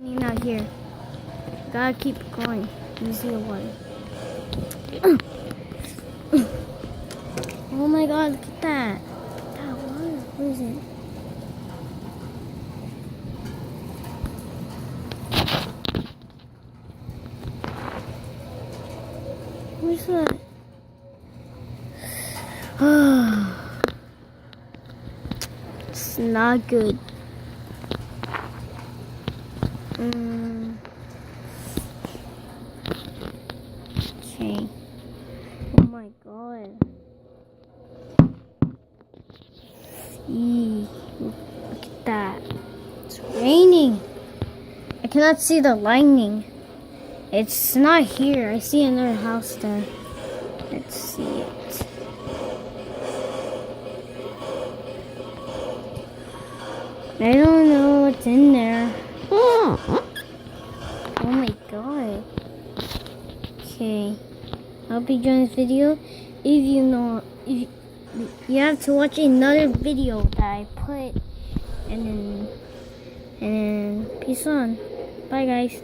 Not here. Gotta keep going. You see the water. Oh my god, look at that. That water. What is it? What's that? It's not good. Okay. Oh my god. Eee, look at that. It's raining. I cannot see the lightning. It's not here. I see another house there. Let's see it. I don't know what's in there. Oh my god. Okay. I'll be doing this video. If you have to watch another video that I put, and then peace on. Bye guys.